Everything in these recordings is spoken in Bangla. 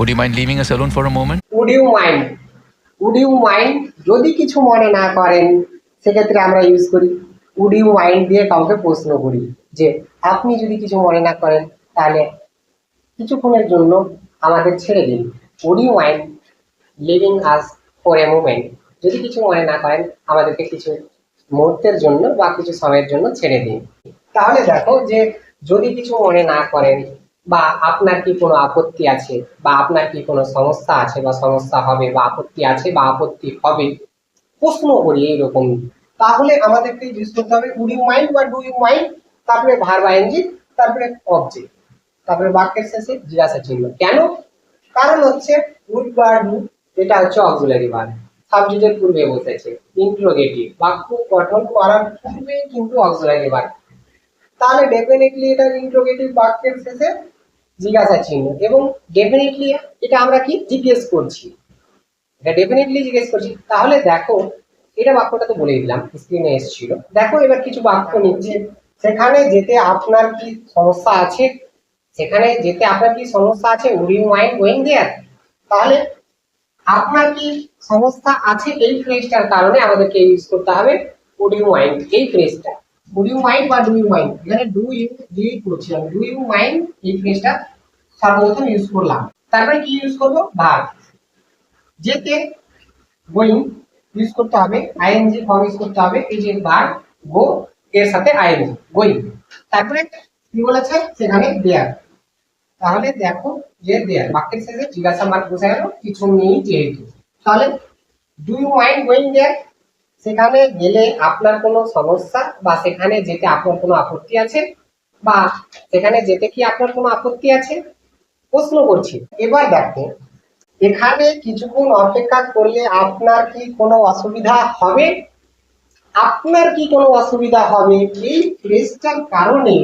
Would you mind leaving us alone for a moment? Would you mind, would you mind যদি কিছু মনে না করেন সেক্ষেত্রে আমরা ইউজ করি উড ইউ মাইন্ড দিয়ে কাউকে প্রশ্ন করি যে আপনি যদি কিছু মনে না করেন তাহলে কিছুক্ষণের জন্য আমাদের ছেড়ে দিন। Would you mind leaving us for a moment, যদি কিছু মনে না করেন আমাদেরকে কিছু মুহূর্তের জন্য বা কিছু সময়ের জন্য ছেড়ে দিন। তাহলে দেখো যে যদি কিছু মনে না করেন বা আপনার কি কোনো আপত্তি আছে বা আপনার কি কোনো সমস্যা আছে বা সমস্যা হবে বা আপত্তি আছে বা আপত্তি হবে, প্রশ্ন করি এইরকম, তাহলে আমাদেরকে ইউজ করতে হবে উড ইউ মাইন্ড বা ডু ইউ মাইন্ড, তারপরে ভার্ব আইএনজি, তারপরে অবজেক্ট, তারপরে বাক্যের শেষে জিজ্ঞাসা চিহ্ন। কেন? কারণ হচ্ছে উড বা ডু এটা হচ্ছে অক্সিলারি ভার্ব, সাবজেক্টের পূর্বে বসেছে, ইন্টারোগেটিভ বাক্য গঠন করার পূর্বে কিন্তু অক্সিলারি ভার্ব, তাহলে ডেফিনেটলি এটা ইন্টারোগেটিভ বাক্যের শেষে জিজ্ঞাসা চিহ্ন, এবং ডেফিনেটলি এটা আমরা কি জিজ্ঞেস করছি, এটা ডেফিনেটলি জিজ্ঞেস করছি। তাহলে দেখো এটা বাক্যটা তো বলে দিলাম, স্ক্রিনে এসেছিল। দেখো এবার কিছু বাক্য নিচ্ছি, সেখানে যেতে আপনার কি সমস্যা আছে, সেখানে যেতে আপনার কি সমস্যা আছে, would you mind going there. তাহলে আপনার কি সমস্যা আছে এই ফ্রেজটার কারণে আমাদেরকে ইউজ করতে হবে উড ইউ মাইন্ড এই ফ্রেজটা। উড ইউ মাইন্ড বা ডু ইউ মাইন্ড, এখানে ডু ইউ ডিলিট করছি আমি, ডু ইউ মাইন্ড এই ফ্রেজটা সর্বপ্রথম ইউজ করলাম। তারপরে কি ইউজ করব, ভার্ব। যেতে গোয়িং ইউজ করতে হবে, আইএনজি ফর্ম ইউজ করতে হবে, এই যে ভার্ব গো এর সাথে আইএনজি গোয়িং, তারপরে কি বলেছে সেখানে দেয়ার। তাহলে দেখো যে দেয়ার বাক্যের শেষে জিজ্ঞাসা মার্ক বসে গেল, কিছু নেই যেহেতু। তাহলে do you mind going there, সেখানে গেলে আপনার কোনো সমস্যা বা সেখানে যেতে আপনার কোনো আপত্তি আছে, বা সেখানে যেতে কি আপনার কোনো আপত্তি আছে, প্রশ্ন করছি। এবার দেখো এখানে কিছুক্ষণ অপেক্ষা করলে আপনার কি কোনো অসুবিধা হবে, আপনার কি কোনো অসুবিধা হবে এই ফ্রেজটার কারণে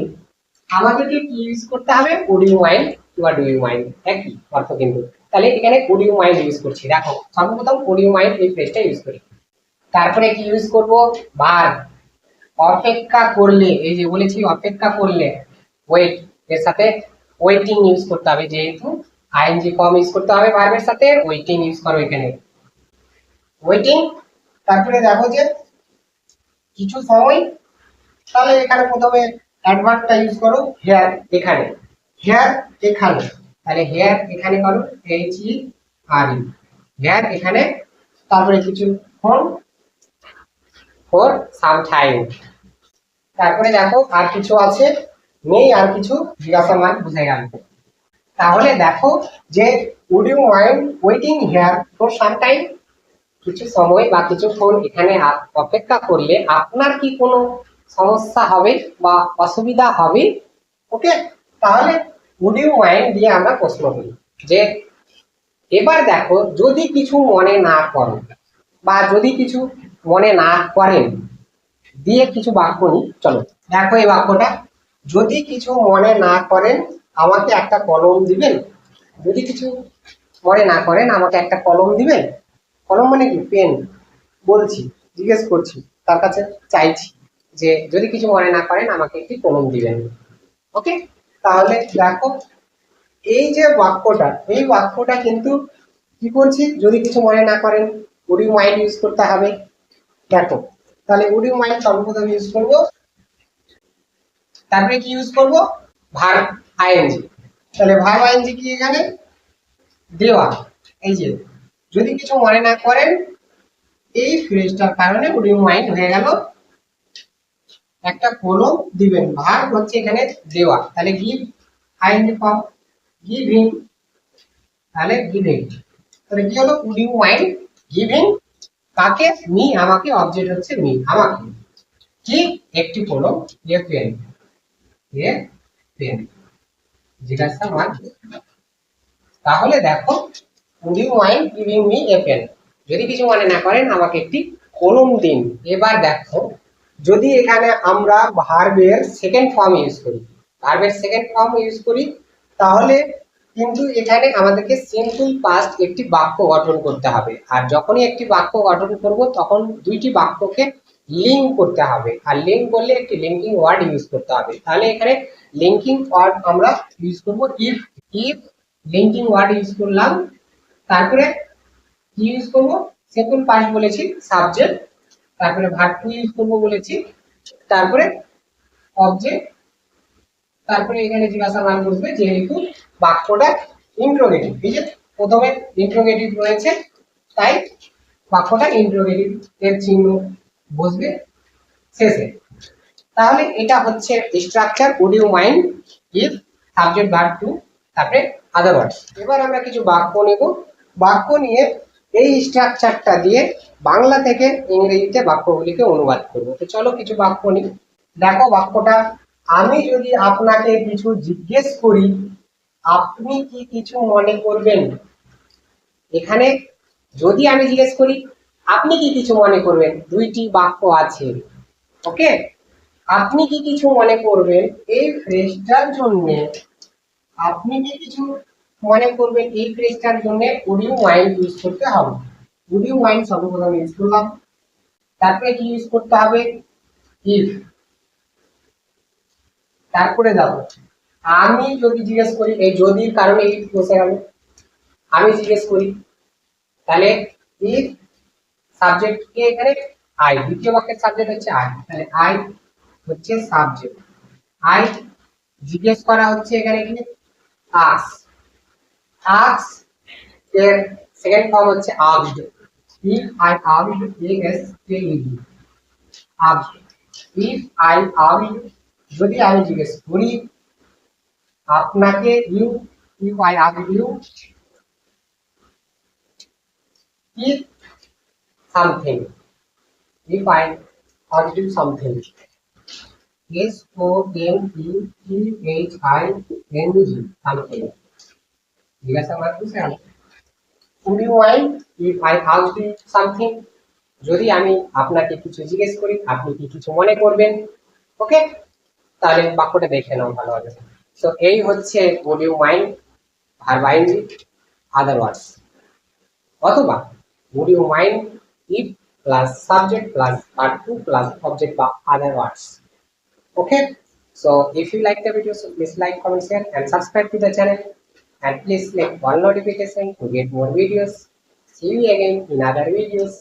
আমাদেরকে কি ইউজ করতে হবে, উড ইউ মাইন্ড বা ডু ইউ মাইন্ড, একই অর্থ কিন্তু। তাহলে এখানে উড ইউ মাইন্ড ইউজ করছি, দেখো সর্বপ্রথম উড ইউ মাইন্ড এই ফ্রেজটা ইউজ করি, তারপরে কি ইউজ করব, ভার্ব। অপেক্ষা করলে, এই যে বলেছি অপেক্ষা করলে, ওয়েট এর সাথে ওয়েটিং ইউজ করতে হবে, যেহেতু আইএনজি ফর্ম ইউজ করতে হবে ভার্বের সাথে, ওয়েটিং ইউজ করো এখানে, ওয়েটিং। তারপরে দেখো যে কিছু সময়, তাহলে এখানে প্রথমে অ্যাডভার্বটা ইউজ করো, হেয়ার এখানে, হেয়ার এখানে, তাহলে হেয়ার এখানে করো এইচ ই আর ই, হেয়ার এখানে, তারপরে কিছুক্ষণ ফর সাম টাইম, তারপরে দেখো আর কিছু আছে নেই, আর কিছু জিজ্ঞাসা মার্ক বুঝে গেল। তাহলে দেখো যে would you mind waiting here for some time, কিছু সময় বা কিছুক্ষণ এখানে অপেক্ষা করলে আপনার কি কোনো সমস্যা হবে বা অসুবিধা হবে, ওকে। তাহলে উড ইউ মাইন্ড দিয়ে আমরা প্রশ্ন করি যে এবার দেখো যদি কিছু মনে না করেন বা যদি কিছু মনে না করেন দিয়ে কিছু বাক্য নিই, চলো দেখো এই বাক্যটা, যদি কিছু মনে না করেন আমাকে একটা কলম দিবেন, যদি কিছু মনে না করেন আমাকে একটা কলম দিবেন, কলম মানে কি, পেন, বলছি জিজ্ঞেস করছি তার কাছে, চাইছি যে যদি কিছু মনে না করেন আমাকে একটি কলম দিবেন, ওকে। তাহলে দেখো এই যে বাক্যটা, এই বাক্যটা কিন্তু কি করছি, যদি কিছু মনে না করেন উড ইউ মাইন্ড ইউজ করতে হবে। দেখো তাহলে উড ইউ মাইন্ড সর্বপ্রথম ইউজ করব, তারপরে কি ইউজ করব, ভার্ব আইএনজি। তাহলে ভার্ব আইএনজি কি এখানে দেওয়া, এই যে যদি কিছু মনে না করেন এই ফ্রেজটার কারণে উড ইউ মাইন্ড হয়ে গেল একটা কলম দিবেন, ভার্ব হচ্ছে এখানে দেওয়া, তাহলে গিভ আইএনজি ফর্ম গিভিং, তাহলে গিভিং, তাহলে কি হলো উড ইউ মাইন্ড গিভিং কাকে, মি, আমাকে, অবজেক্ট হচ্ছে মি, আমাকে কি একটি কলম, এ পেন, এ পেন, জিজ্ঞাসা মার্ক। তাহলে দেখো would you mind giving me a pen, যদি কিছু মনে না করেন আমাকে একটি কলম দিন। এবার দেখো যদি এখানে আমরা ভার্বের সেকেন্ড ফর্ম ইউজ করি, ভার্বের সেকেন্ড ফর্ম ইউজ করি, তাহলে কিন্তু এখানে আমাদেরকে সিম্পল পাস্ট একটি বাক্য গঠন করতে হবে, আর যখনই একটি বাক্য গঠন করব তখন দুইটি বাক্যকে লিঙ্ক করতে হবে, আর লিঙ্ক করলে একটি লিঙ্কিং ওয়ার্ড ইউজ করতে হবে। তাহলে এখানে লিঙ্কিং ওয়ার্ড আমরা ইউজ করব if, if linking word use করলাম, তারপরে কি ইউজ করব, সিম্পল পাস্ট বলেছি সাবজেক্ট, তারপরে ভার্ব টু ইউজ করব বলেছি, তারপরে অবজেক্ট, তারপরে এখানে জিজ্ঞাসা মান বসবে যেহেতু বাক্যটা ইন্ট্রোগেটিভ, এই যে প্রথমে ইন্ট্রোগেটিভ রয়েছে তাই বাক্যটা ইন্ট্রোগেটিভ এর চিহ্ন বসবে শেষে। তাহলে এটা হচ্ছে structure would you mind if subject verb two তারপরে আদার ওয়ার্ডস। এবার আমরা কিছু বাক্য নেব, বাক্য নিয়ে এই স্ট্রাকচারটা দিয়ে বাংলা থেকে ইংরেজিতে বাক্যগুলিকে অনুবাদ করব। তো চলো কিছু বাক্য নিই। দেখো বাক্যটা, আমি যদি আপনাকে কিছু জিজ্ঞেস করি আপনি কি কিছু মনে করবেন। এখানে যদি আমি জিজ্ঞেস করি আপনি কি কিছু মনে করবেন, দুইটি বাক্য আছে। ওকে, আপনি কি কিছু মনে করবেন এই ফ্রেজটার জন্য, আপনি কি কিছু মনে করবেন এই ফ্রেজটার জন্য উড ইউ মাইন্ড ইউজ করতে হবে। উড ইউ মাইন্ড সর্বপ্রথম ইউজ করলাম, তারপরে কি ইউজ করতে হবে, ইফ, তারপরে দেখো আমি যদি জিজ্ঞেস করি, এই যদির কারণে ইফ বসে গেল, আমি জিজ্ঞেস করি তাহলে ইফ সাবজেক্ট কে এখানে আই, দ্বিতীয় বাক্যের সাবজেক্ট হচ্ছে আই, তাহলে আই হচ্ছে সাবজেক্ট, আই জিজ্ঞেস করা হচ্ছে এখানে কি আস্ক, আস্ক এর সেকেন্ড ফর্ম হচ্ছে asked, if I asked A S K E D, asked, if I asked যদি আমি জিজ্ঞেস করি আপনাকে, you, if I asked you if something, if I ask you something, S O M E T H I N G, something, জিজ্ঞাসা আমার বুঝে গেল। Would you mind if I asked you something, যদি আমি আপনাকে কিছু জিজ্ঞেস করি আপনি কি কিছু মনে করবেন। ওকে, তাহলে বাক্যটা দেখে নাও ভালোভাবে। তো এই হচ্ছে would you mind verb ING other words, অথবা would you mind if plus subject plus verb to plus object বা other words. Okay, so if you like the video, so please like, comment, share and subscribe to the channel, and please click all notification to get more videos. See you again in other videos.